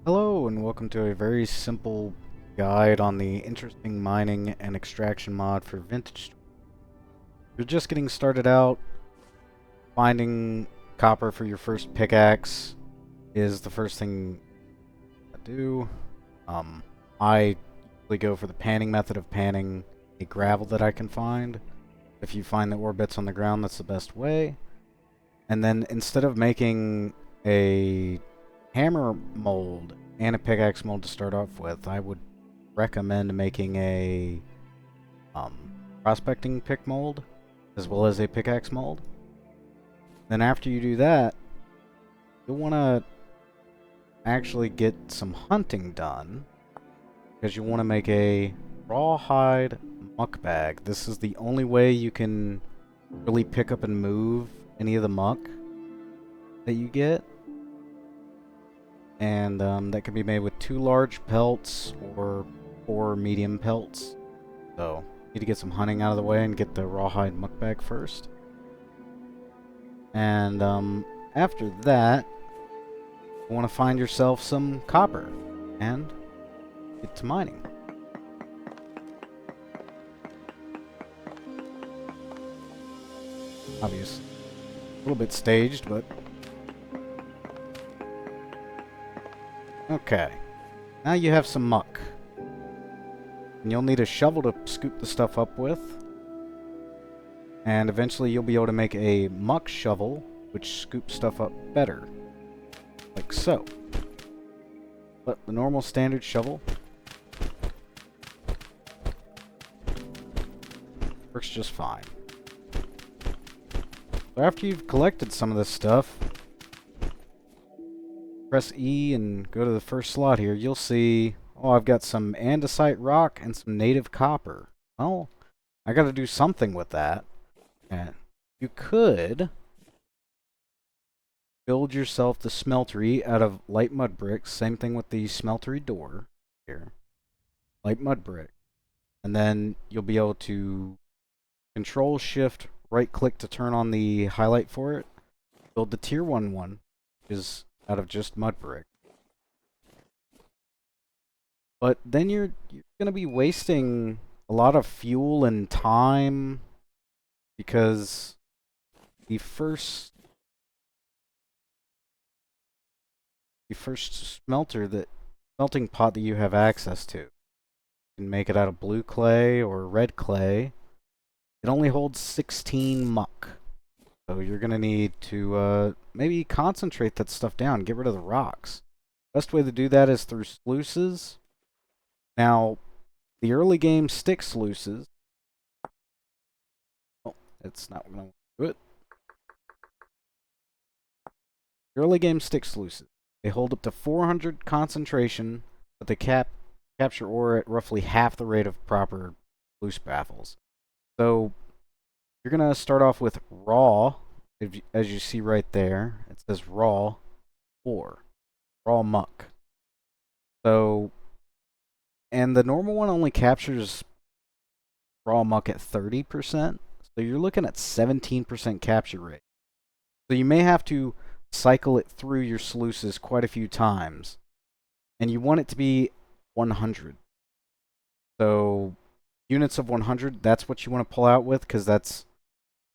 Hello and welcome to a very simple guide on the interesting mining and extraction mod for vintage. You're just getting started out. Finding copper for your first pickaxe is the first thing I do. I usually go for the panning method of panning a gravel that I can find. If you find the ore bits on the ground, that's the best way. And then instead of making a hammer mold and a pickaxe mold to start off with, I would recommend making a um, prospecting pick mold as well as a pickaxe mold. Then after you do that, you'll want to actually get some hunting done because you want to make a rawhide muck bag. This is the only way you can really pick up and move any of the muck that you get. And that can be made with 2 large pelts or 4 medium pelts. So, need to get some hunting out of the way and get the rawhide muck bag first. And after that, you want to find yourself some copper and get to mining. Obviously, a little bit staged, but okay. Now you have some muck. And you'll need a shovel to scoop the stuff up with. And eventually you'll be able to make a muck shovel, which scoops stuff up better. Like so. But the normal standard shovel works just fine. So after you've collected some of this stuff, press E and go to the first slot here. You'll see, oh, I've got some andesite rock and some native copper. Well, I got to do something with that. And you could build yourself the smeltery out of light mud bricks. Same thing with the smeltery door here. Light mud brick. And then you'll be able to Control Shift right click to turn on the highlight for it. Build the tier 1 one, which is out of just mud brick. But then you're going to be wasting a lot of fuel and time because the first smelting pot that you have access to, you can make it out of blue clay or red clay. It only holds 16 muck. So you're going to need to maybe concentrate that stuff down, get rid of the rocks. Best way to do that is through sluices. Now, the early game stick sluices. Oh, it's not going to do it. The early game stick sluices. They hold up to 400 concentration, but they capture ore at roughly half the rate of proper sluice baffles. So you're going to start off with raw, as you see right there. It says raw ore, raw muck. So, and the normal one only captures raw muck at 30%. So you're looking at 17% capture rate. So you may have to cycle it through your sluices quite a few times. And you want it to be 100. So units of 100, that's what you want to pull out with, because that's,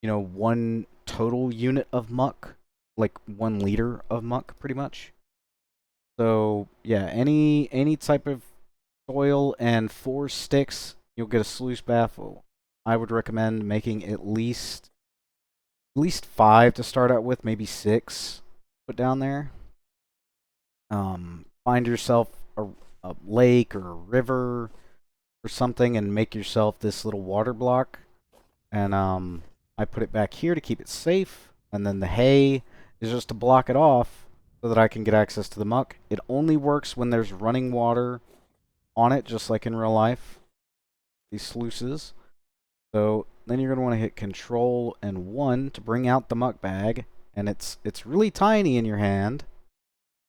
you know, 1 total unit of muck, like 1 liter of muck, pretty much. So yeah, any type of soil and 4 sticks, you'll get a sluice baffle. I would recommend making at least 5 to start out with, maybe 6. Put down there. Find yourself a lake or a river or something and make yourself this little water block. And I put it back here to keep it safe. And then the hay is just to block it off so that I can get access to the muck. It only works when there's running water on it, just like in real life. These sluices. So then you're going to want to hit Control and 1 to bring out the muck bag. And it's really tiny in your hand,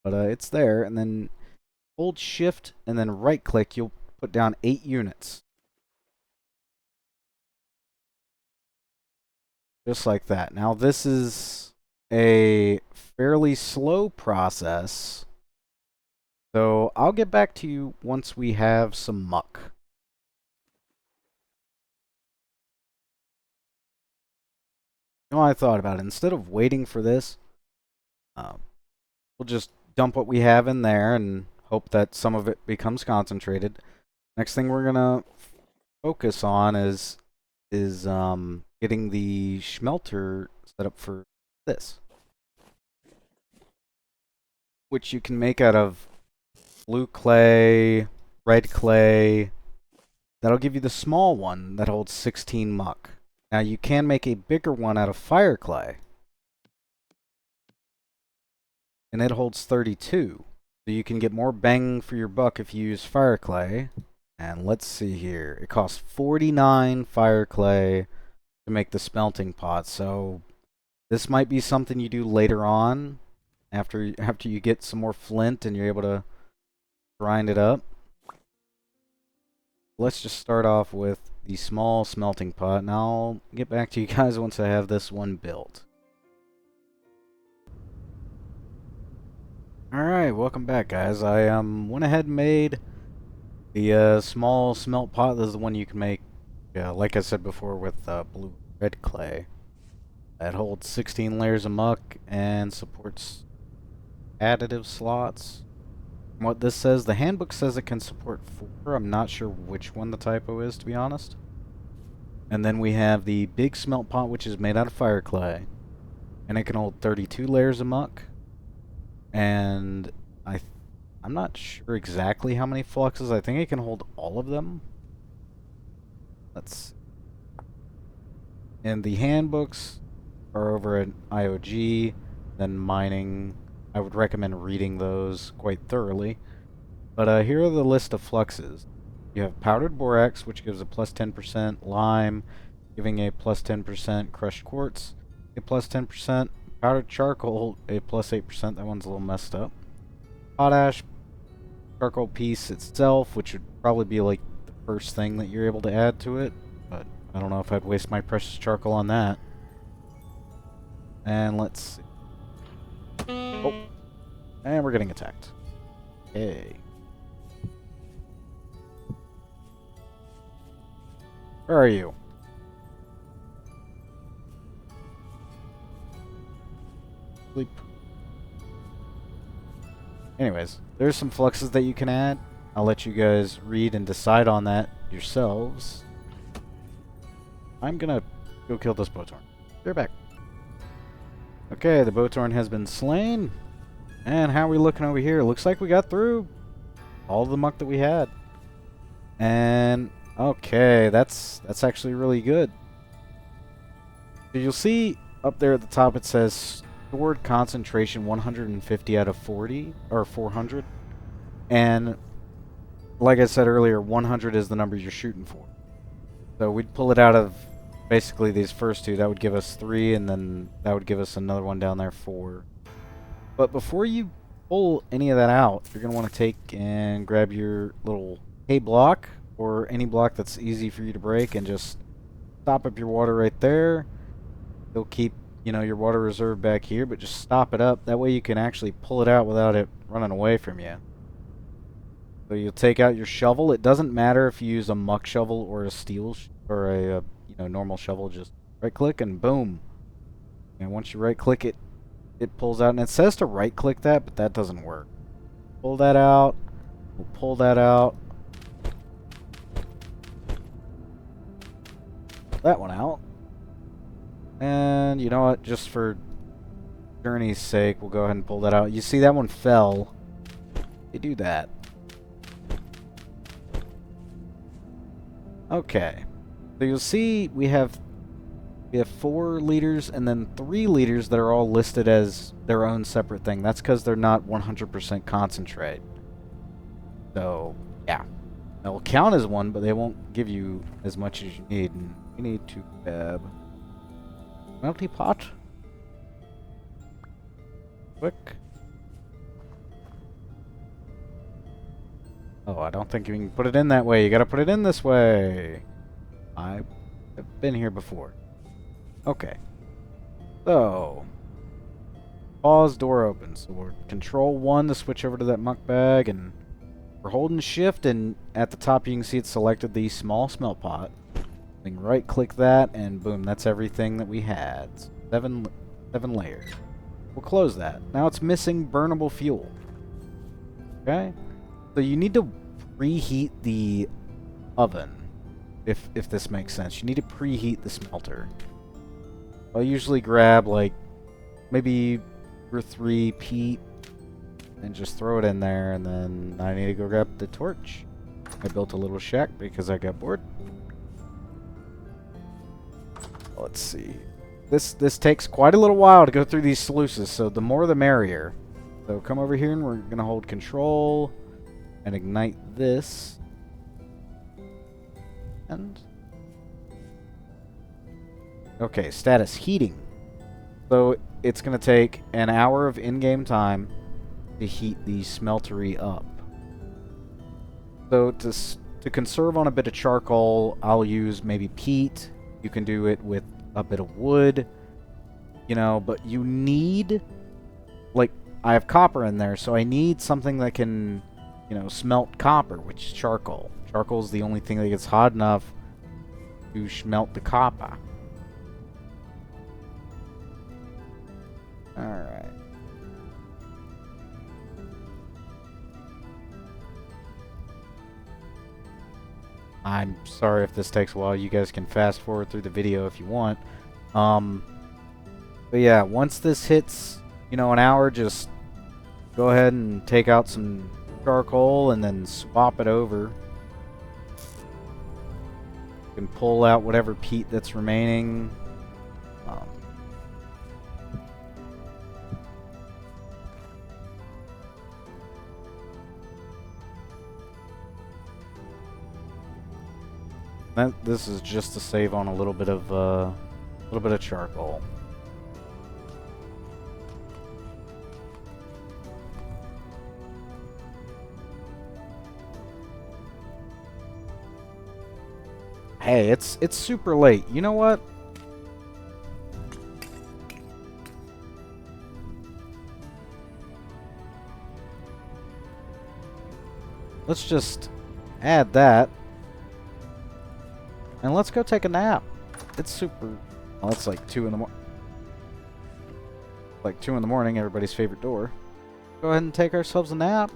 but it's there. And then hold Shift and then right click, you'll put down 8 units. Just like that. Now this is a fairly slow process So I'll get back to you once we have some muck. You know what I thought about it? Instead of waiting for this, we'll just dump what we have in there and hope that some of it becomes concentrated. Next thing we're gonna focus on is getting the smelter set up for this, which you can make out of blue clay, red clay. That'll give you the small one that holds 16 muck. Now you can make a bigger one out of fire clay, and it holds 32. So you can get more bang for your buck if you use fire clay. And let's see here. It costs 49 fire clay to make the smelting pot. So this might be something you do later on after you get some more flint and you're able to grind it up. Let's just start off with the small smelting pot, and I'll get back to you guys once I have this one built. Alright, welcome back, guys. I went ahead and made the small smelt pot. This is the one you can make, like I said before, with blue red clay. That holds 16 layers of muck and supports additive slots. From what this says, the handbook says it can support 4. I'm not sure which one the typo is, to be honest. And then we have the big smelt pot, which is made out of fire clay. And it can hold 32 layers of muck. And I'm not sure exactly how many fluxes. I think it can hold all of them. Let's see. And the handbooks are over at IOG. Then mining, I would recommend reading those quite thoroughly. But here are the list of fluxes. You have powdered borax, which gives a plus 10%, lime, giving a plus 10%, crushed quartz, a plus 10%, powdered charcoal, a plus 8%, that one's a little messed up. Potash, charcoal piece itself, which would probably be like the first thing that you're able to add to it, but I don't know if I'd waste my precious charcoal on that. And let's see. Oh, and we're getting attacked. Okay. Where are you? Sleep. Anyways, there's some fluxes that you can add. I'll let you guys read and decide on that yourselves. I'm gonna go kill this Botorn. They're back. Okay, the Botorn has been slain. And how are we looking over here? Looks like we got through all the muck that we had. And okay, that's actually really good. So you'll see up there at the top it says stored concentration 150 out of 40 or 400. And like I said earlier, 100 is the number you're shooting for. So we'd pull it out of basically these first two. That would give us 3, and then that would give us another one down there, 4. But before you pull any of that out, you're going to want to take and grab your little hay block or any block that's easy for you to break and just stop up your water right there. It'll keep, you know, your water reserve back here, but just stop it up. That way you can actually pull it out without it running away from you. So you'll take out your shovel. It doesn't matter if you use a muck shovel or a steel or a normal shovel. Just right click and boom. And once you right click it, it pulls out, and it says to right click that, but that doesn't work. Pull that out. We'll pull that out. That one out. And you know what? Just for journey's sake, we'll go ahead and pull that out. You see that one fell. You do that. Okay. So you'll see we have 4 liters and then 3 liters that are all listed as their own separate thing. That's because they're not 100% concentrate. So, yeah. They'll count as one, but they won't give you as much as you need. And you need to grab melty pot. Quick. Oh, I don't think you can put it in that way. You gotta put it in this way. I have been here before. Okay. So, pause, door opens. So we're control 1 to switch over to that muck bag, and we're holding shift, and at the top you can see it selected the small smelt pot. Then right click that, and boom, that's everything that we had. So seven layers. We'll close that. Now it's missing burnable fuel. Okay? So you need to preheat the oven, if this makes sense. You need to preheat the smelter. I'll usually grab like maybe 2 or 3 peat and just throw it in there, and then I need to go grab the torch. I built a little shack because I got bored. Let's see. This takes quite a little while to go through these sluices, so the more the merrier. So come over here, and we're going to hold control and ignite this. And okay, status heating. So it's going to take an hour of in-game time to heat the smeltery up. So to conserve on a bit of charcoal, I'll use maybe peat. You can do it with a bit of wood, you know, but you need, like, I have copper in there, so I need something that can, you know, smelt copper, which is charcoal. Charcoal is the only thing that gets hot enough to smelt the copper. Alright. I'm sorry if this takes a while. You guys can fast forward through the video if you want. But yeah, once this hits, you know, an hour, just go ahead and take out some charcoal and then swap it over. You can pull out whatever peat that's remaining. This is just to save on a little bit of charcoal. Hey, it's super late. You know what? Let's just add that. And let's go take a nap. It's super... Well, it's like 2 in the morning. Like 2 in the morning, everybody's favorite door. Go ahead and take ourselves a nap.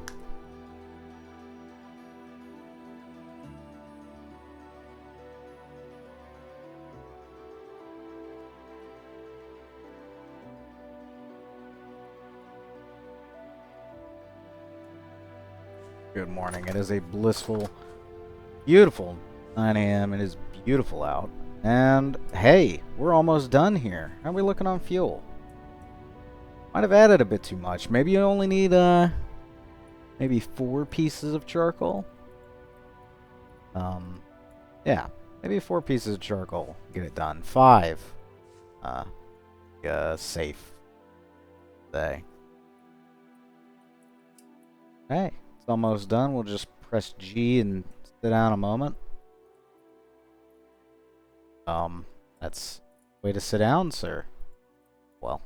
Good morning. It is a blissful, beautiful 9 a.m. It is beautiful out. And hey, we're almost done here. How are we looking on fuel? Might have added a bit too much. Maybe you only need maybe 4 pieces of charcoal. Yeah, maybe 4 pieces of charcoal. Get it done. 5. Safe day. Okay, it's almost done. We'll just press G and sit down a moment. That's way to sit down, sir. Well.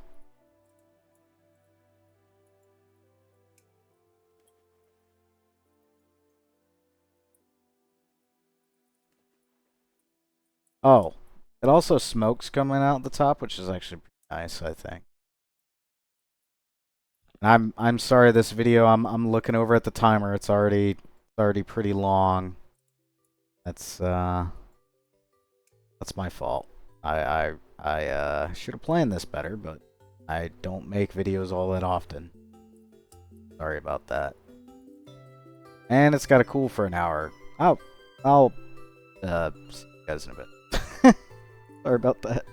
Oh, it also smokes coming out the top, which is actually pretty nice, I think. I'm sorry, this video, I'm looking over at the timer. It's already pretty long. That's my fault. I should have planned this better, but I don't make videos all that often. Sorry about that. And it's got to cool for an hour. I'll see you guys in a bit. Sorry about that.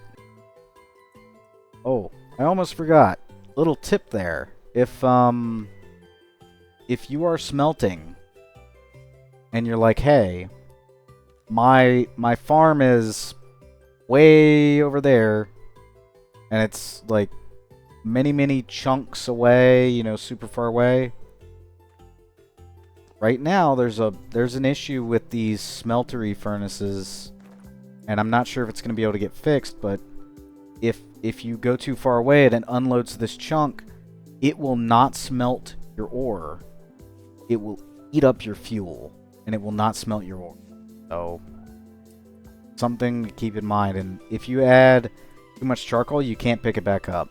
Oh, I almost forgot. Little tip there. If you are smelting and you're like, hey, my farm is way over there and it's like many chunks away, you know, super far away. Right now there's an issue with these smeltery furnaces, and I'm not sure if it's going to be able to get fixed, but if you go too far away, it unloads this chunk it will not smelt your ore. It will eat up your fuel, and it will not smelt your ore. So, something to keep in mind. And if you add too much charcoal, you can't pick it back up.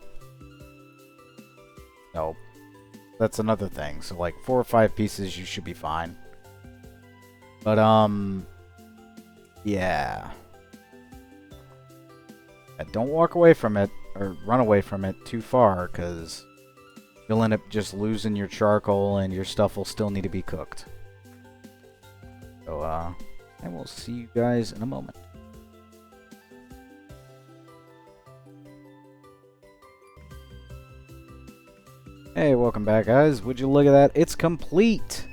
So, that's another thing. So, like 4 or 5 pieces, you should be fine. But, yeah. Don't walk away from it, or run away from it too far, because you'll end up just losing your charcoal, and your stuff will still need to be cooked. So, I will see you guys in a moment. Hey, welcome back, guys. Would you look at that? It's complete!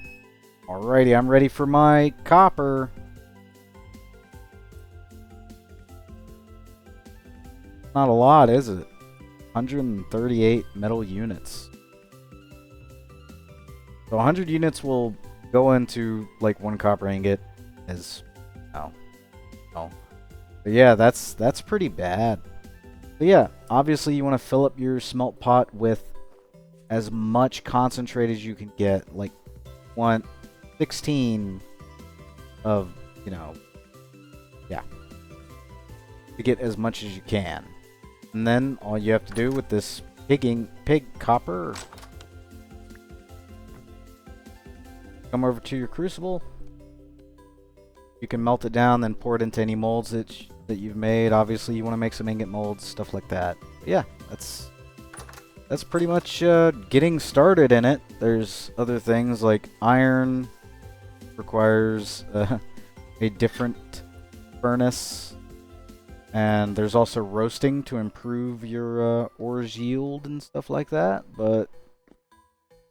Alrighty, I'm ready for my copper. Not a lot, is it? 138 metal units. So 100 units will go into like 1 copper ingot as oh. But yeah, that's pretty bad. But yeah, obviously you want to fill up your smelt pot with as much concentrate as you can get, like 16 of, you know, yeah. To get as much as you can. And then all you have to do with this pig copper, come over to your crucible. You can melt it down, then pour it into any molds that you've made. Obviously, you want to make some ingot molds, stuff like that. But yeah, that's pretty much getting started in it. There's other things like iron requires a different furnace. And there's also roasting to improve your ore's yield and stuff like that. But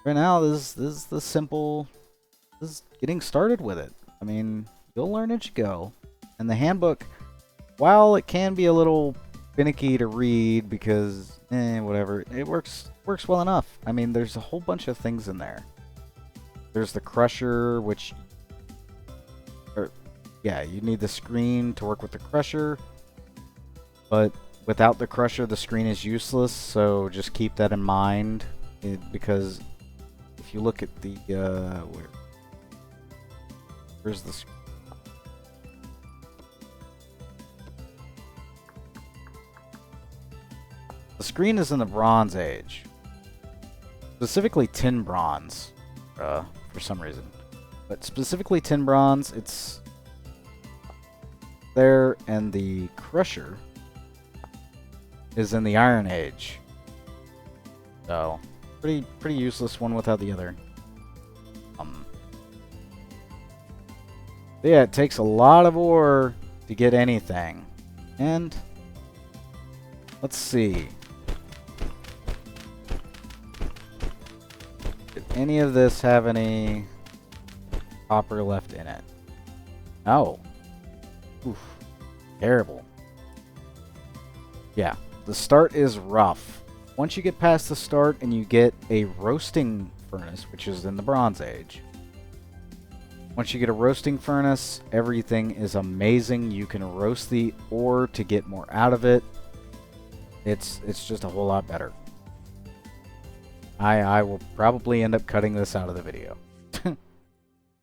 right now, this is the simple. This is getting started with it. I mean, you'll learn as you go. And the handbook, while it can be a little finicky to read because, whatever, it works well enough. I mean, there's a whole bunch of things in there. There's the crusher, which, yeah, you need the screen to work with the crusher. But without the crusher, the screen is useless, so just keep that in mind. Because if you look at the, where's the screen? The screen is in the Bronze Age. Specifically tin bronze, for some reason. But specifically tin bronze, it's there, and the crusher is in the Iron Age. So, pretty useless one without the other. Yeah, it takes a lot of ore to get anything. And let's see. Did any of this have any copper left in it? No. Oof. Terrible. Yeah. The start is rough. Once you get past the start and you get a roasting furnace, which is in the Bronze Age. Once you get a roasting furnace, everything is amazing. You can roast the ore to get more out of it. It's just a whole lot better. I will probably end up cutting this out of the video.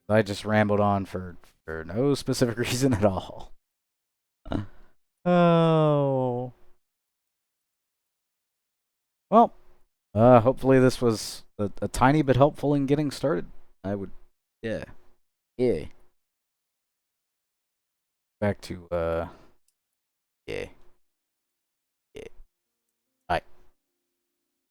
I just rambled on for no specific reason at all. Oh. Well, hopefully this was a tiny bit helpful in getting started. I would, yeah. Back to, yeah.